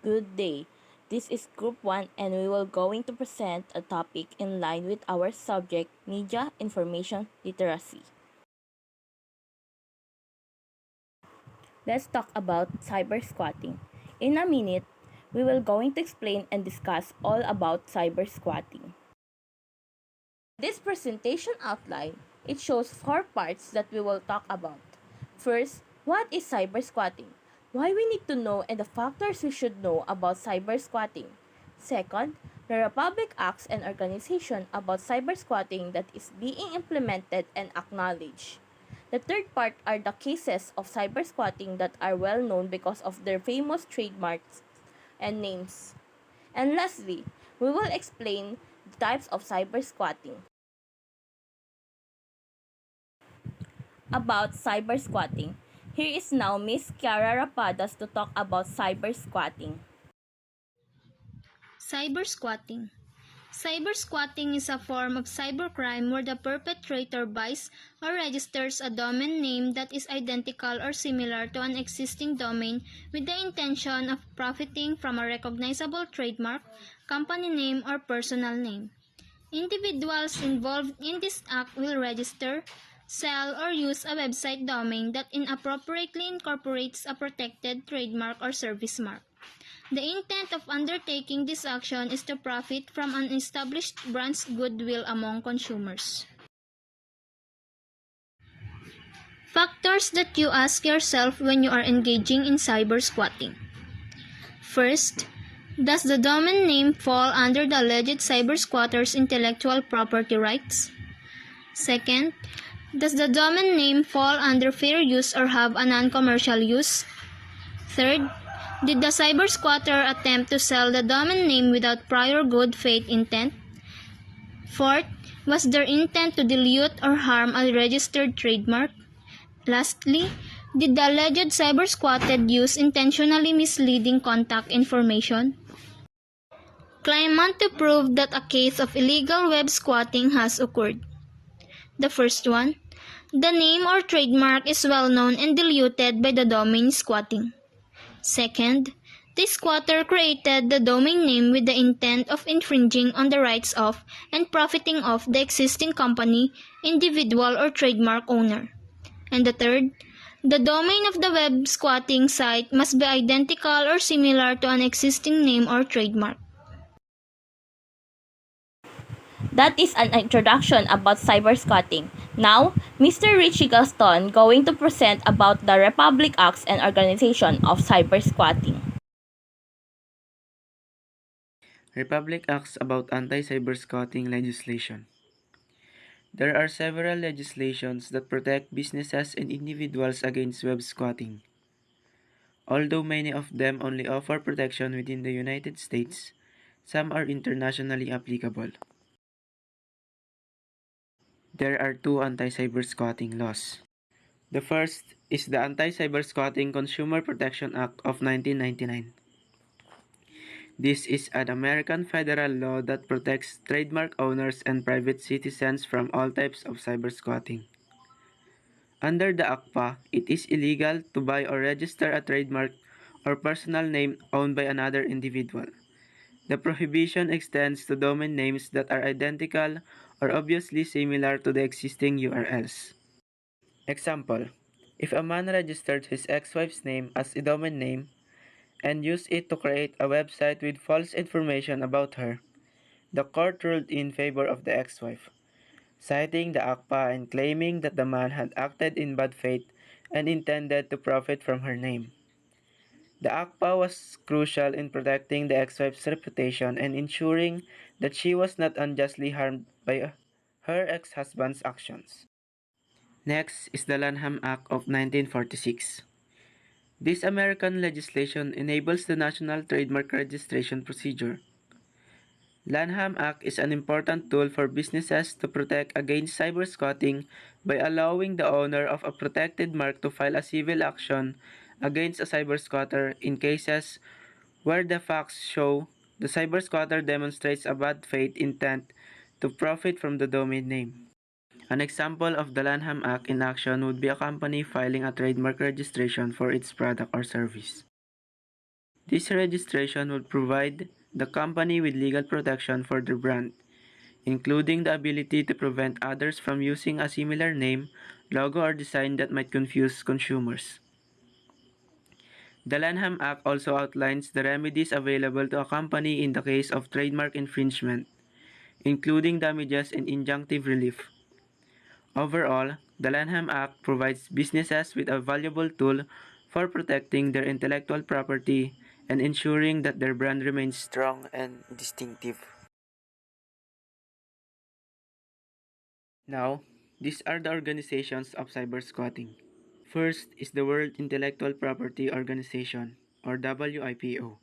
Good day. This is Group 1 and we will going to present a topic in line with our subject Media Information Literacy. Let's talk about cybersquatting. In a minute, we will going to explain and discuss all about cybersquatting. This presentation outline, it shows four parts that we will talk about. First, what is cybersquatting? Why we need to know and the factors we should know about cybersquatting. Second, the Republic acts and organization about cybersquatting that is being implemented and acknowledged. The third part are the cases of cybersquatting that are well known because of their famous trademarks and names. And lastly, we will explain the types of cybersquatting. About cybersquatting. Here is now Miss Kiara Rapadas to talk about cybersquatting. Cybersquatting. Cybersquatting is a form of cybercrime where the perpetrator buys or registers a domain name that is identical or similar to an existing domain with the intention of profiting from a recognizable trademark, company name, or personal name. Individuals involved in this act will register, sell, or use a website domain that inappropriately incorporates a protected trademark or service mark. The intent of undertaking this action is to profit from an established brand's goodwill among consumers. Factors that you ask yourself when you are engaging in cybersquatting. First, does the domain name fall under the alleged cybersquatter's intellectual property rights? Second, does the domain name fall under fair use or have a non-commercial use? Third, did the cybersquatter attempt to sell the domain name without prior good faith intent? Fourth, was their intent to dilute or harm a registered trademark? Lastly, did the alleged cybersquatted use intentionally misleading contact information? Claimant to prove that a case of illegal web squatting has occurred. The first one, the name or trademark is well known and diluted by the domain squatting. Second, the squatter created the domain name with the intent of infringing on the rights of and profiting off the existing company, individual, or trademark owner. And the third, the domain of the web squatting site must be identical or similar to an existing name or trademark. That is an introduction about cybersquatting. Now, Mr. Richie Gaston going to present about the Republic Acts and organization of cybersquatting. Republic Acts about anti-cybersquatting legislation. There are several legislations that protect businesses and individuals against web squatting. Although many of them only offer protection within the United States, some are internationally applicable. There are two anti-cybersquatting laws. The first is the Anti-Cybersquatting Consumer Protection Act of 1999. This is an American federal law that protects trademark owners and private citizens from all types of cybersquatting. Under the ACPA, it is illegal to buy or register a trademark or personal name owned by another individual. The prohibition extends to domain names that are identical or obviously similar to the existing URLs. Example: if a man registered his ex-wife's name as a domain name and used it to create a website with false information about her, the court ruled in favor of the ex-wife, citing the ACPA and claiming that the man had acted in bad faith and intended to profit from her name. The ACPA was crucial in protecting the ex-wife's reputation and ensuring that she was not unjustly harmed by her ex-husband's actions. Next is the Lanham Act of 1946. This American legislation enables the national trademark registration procedure. Lanham Act is an important tool for businesses to protect against cybersquatting by allowing the owner of a protected mark to file a civil action against a cybersquatter in cases where the facts show the cybersquatter demonstrates a bad faith intent to profit from the domain name. An example of the Lanham Act in action would be a company filing a trademark registration for its product or service. This registration would provide the company with legal protection for their brand, including the ability to prevent others from using a similar name, logo, or design that might confuse consumers. The Lanham Act also outlines the remedies available to a company in the case of trademark infringement, including damages and injunctive relief. Overall, the Lanham Act provides businesses with a valuable tool for protecting their intellectual property and ensuring that their brand remains strong and distinctive. Now, these are the organizations of cybersquatting. First is the World Intellectual Property Organization, or WIPO.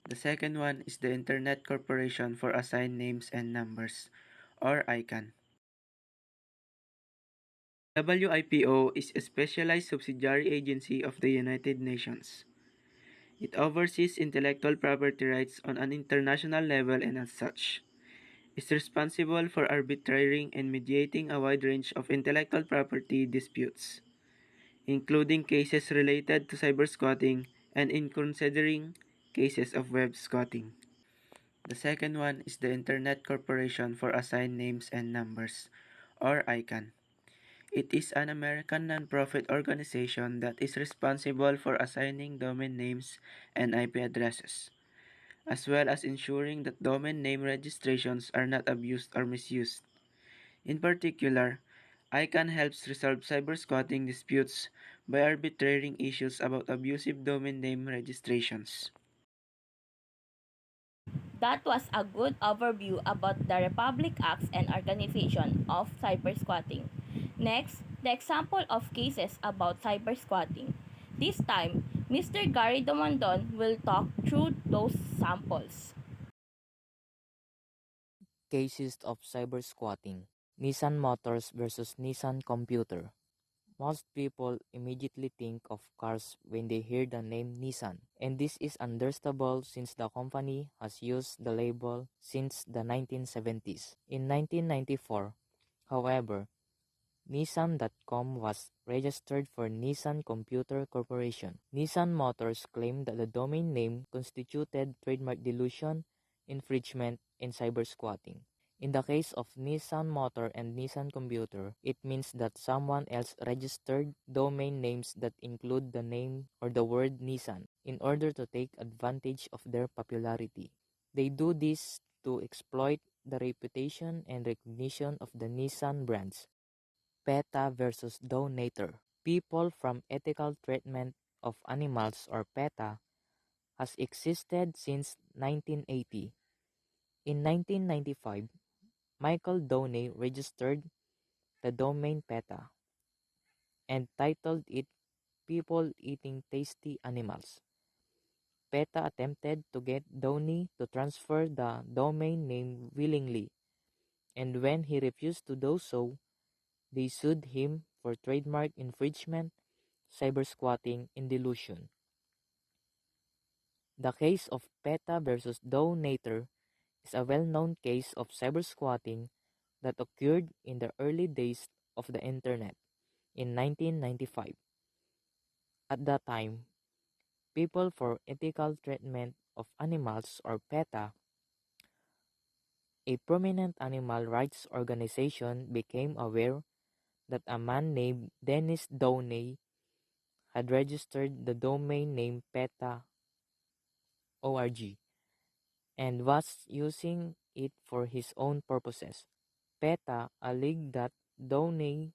The second one is the Internet Corporation for Assigned Names and Numbers, or ICANN. WIPO is a specialized subsidiary agency of the United Nations. It oversees intellectual property rights on an international level and as such is responsible for arbitrating and mediating a wide range of intellectual property disputes, including cases related to cybersquatting and in considering cases of web squatting. The second one is the Internet Corporation for Assigned Names and Numbers, or ICANN. It is an American nonprofit organization that is responsible for assigning domain names and IP addresses, as well as ensuring that domain name registrations are not abused or misused. In particular, ICANN helps resolve cybersquatting disputes by arbitrating issues about abusive domain name registrations. That was a good overview about the Republic Acts and organization of cybersquatting. Next, the example of cases about cybersquatting. This time, Mr. Gary Domondon will talk through those samples. Cases of cybersquatting. Nissan Motors versus Nissan Computer. Most people immediately think of cars when they hear the name Nissan, and this is understandable since the company has used the label since the 1970s. In 1994, however, Nissan.com was registered for Nissan Computer Corporation. Nissan Motors claimed that the domain name constituted trademark dilution, infringement, and cybersquatting. In the case of Nissan Motor and Nissan Computer, it means that someone else registered domain names that include the name or the word Nissan in order to take advantage of their popularity. They do this to exploit the reputation and recognition of the Nissan brands. PETA versus Donator. People from Ethical Treatment of Animals, or PETA, has existed since 1980. In 1995, Michael Donay registered the domain PETA and titled it People Eating Tasty Animals. PETA attempted to get Donay to transfer the domain name willingly, and when he refused to do so, they sued him for trademark infringement, cybersquatting, and dilution. The case of PETA versus Donator is a well-known case of cybersquatting that occurred in the early days of the Internet in 1995. At that time, People for Ethical Treatment of Animals, or PETA, a prominent animal rights organization, became aware that a man named Dennis Downey had registered the domain name PETA.org and was using it for his own purposes. PETA alleged that Downey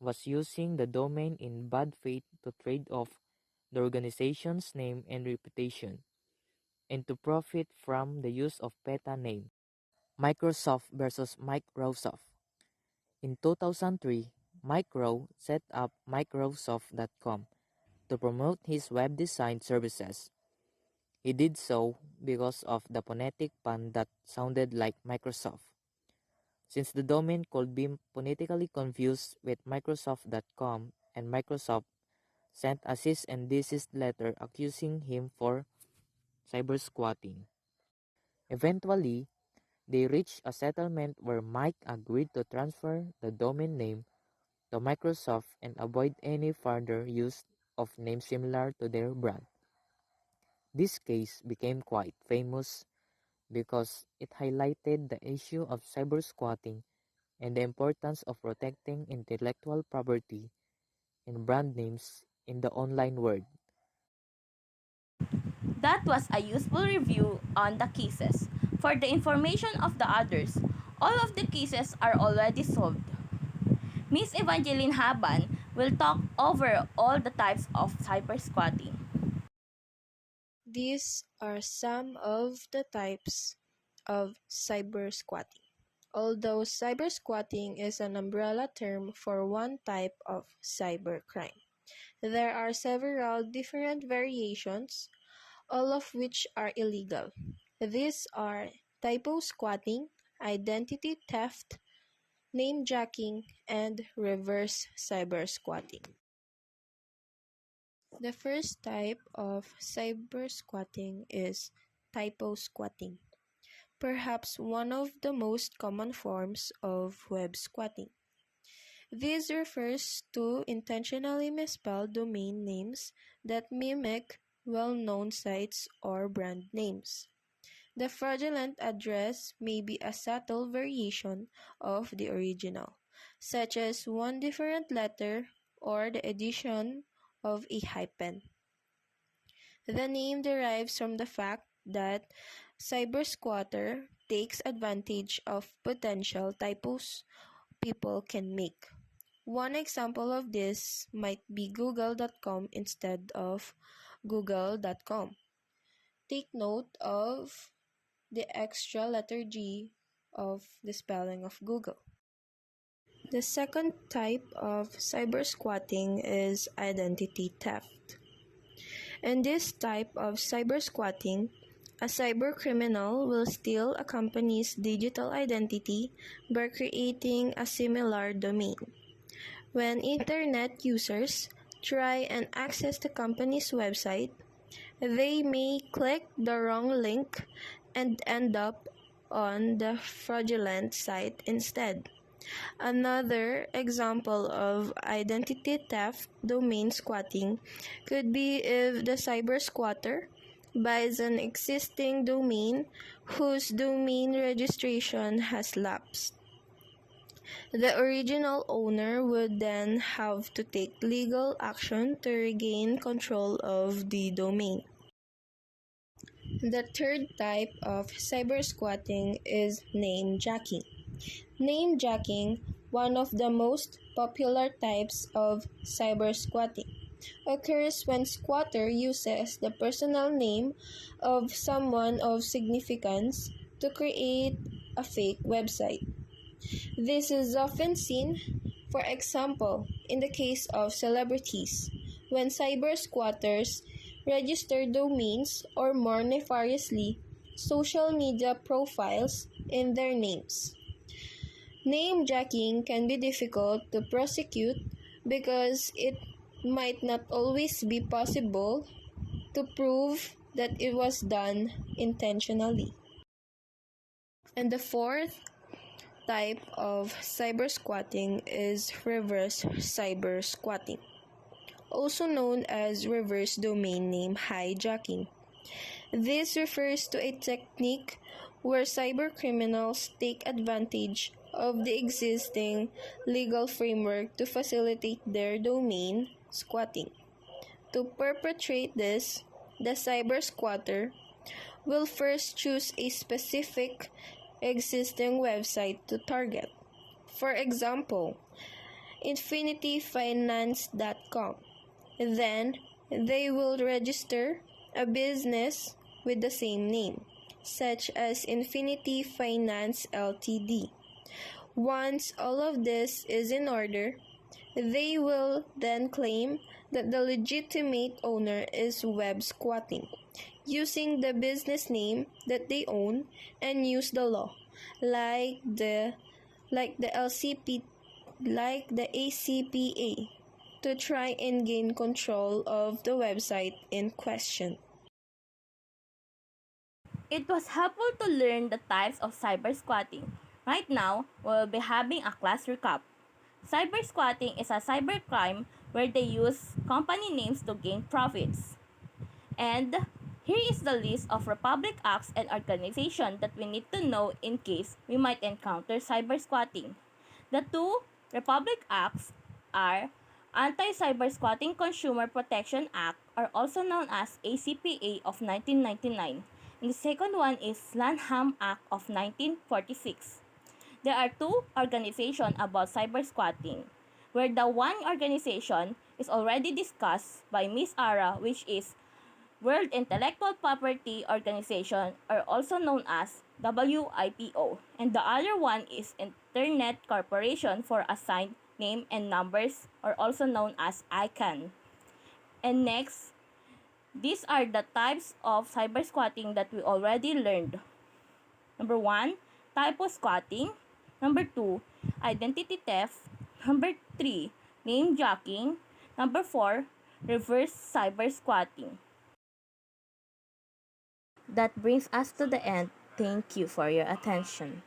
was using the domain in bad faith to trade off the organization's name and reputation, and to profit from the use of PETA name. Microsoft versus Microsoft. In 2003, Mike Rowe set up Microsoft.com to promote his web design services. He did so because of the phonetic pun that sounded like Microsoft. Since the domain could be phonetically confused with Microsoft.com, and Microsoft sent a cease and desist letter accusing him for cybersquatting. Eventually, they reached a settlement where Mike agreed to transfer the domain name to Microsoft and avoid any further use of names similar to their brand. This case became quite famous because it highlighted the issue of cybersquatting and the importance of protecting intellectual property and brand names in the online world. That was a useful review on the cases. For the information of the others, all of the cases are already solved. Miss Evangeline Haban will talk over all the types of cybersquatting. These are some of the types of cybersquatting. Although cybersquatting is an umbrella term for one type of cybercrime, there are several different variations, all of which are illegal. These are typo squatting, identity theft, namejacking, and reverse cybersquatting. The first type of cybersquatting is typo squatting, perhaps one of the most common forms of web squatting. This refers to intentionally misspelled domain names that mimic well-known sites or brand names. The fraudulent address may be a subtle variation of the original, such as one different letter or the addition of a hyphen. The name derives from the fact that cybersquatter takes advantage of potential typos people can make. One example of this might be google.com instead of google.com. Take note of the extra letter G of the spelling of Google. The second type of cybersquatting is identity theft. In this type of cybersquatting, a cybercriminal will steal a company's digital identity by creating a similar domain. When internet users try and access the company's website, they may click the wrong link and end up on the fraudulent site instead. Another example of identity theft domain squatting could be if the cyber squatter buys an existing domain whose domain registration has lapsed. The original owner would then have to take legal action to regain control of the domain. The third type of cybersquatting is namejacking. Namejacking, one of the most popular types of cybersquatting, occurs when squatter uses the personal name of someone of significance to create a fake website. This is often seen, for example, in the case of celebrities, when cyber squatters register domains or more nefariously, social media profiles in their names. Namejacking can be difficult to prosecute because it might not always be possible to prove that it was done intentionally. And the fourth type of cybersquatting is reverse cybersquatting, also known as reverse domain name hijacking. This refers to a technique where cybercriminals take advantage of the existing legal framework to facilitate their domain squatting. To perpetrate this, the cyber squatter will first choose a specific existing website to target. For example, infinityfinance.com. Then, they will register a business with the same name, such as Infinity Finance Ltd. Once all of this is in order, they will then claim that the legitimate owner is web squatting, using the business name that they own and use the law, like the LCP, like the ACPA, to try and gain control of the website in question. It was helpful to learn the types of cybersquatting. Right now, we'll be having a class recap. Cybersquatting is a cybercrime where they use company names to gain profits. And Here is the list of Republic Acts and organizations that we need to know in case we might encounter cybersquatting. The two Republic Acts are Anti-Cybersquatting Consumer Protection Act, or also known as ACPA of 1999, and the second one is Lanham Act of 1946. There are two organizations about cybersquatting, where the one organization is already discussed by Miss Ara, which is World Intellectual Property Organization, or also known as WIPO, and the other one is Internet Corporation for Assigned Name and Numbers, or also known as ICANN. And next, these are the types of cybersquatting that we already learned. Number 1, typo squatting. Number 2, identity theft. Number 3, name jacking. Number 4, reverse cyber squatting. That brings us to the end. Thank you for your attention.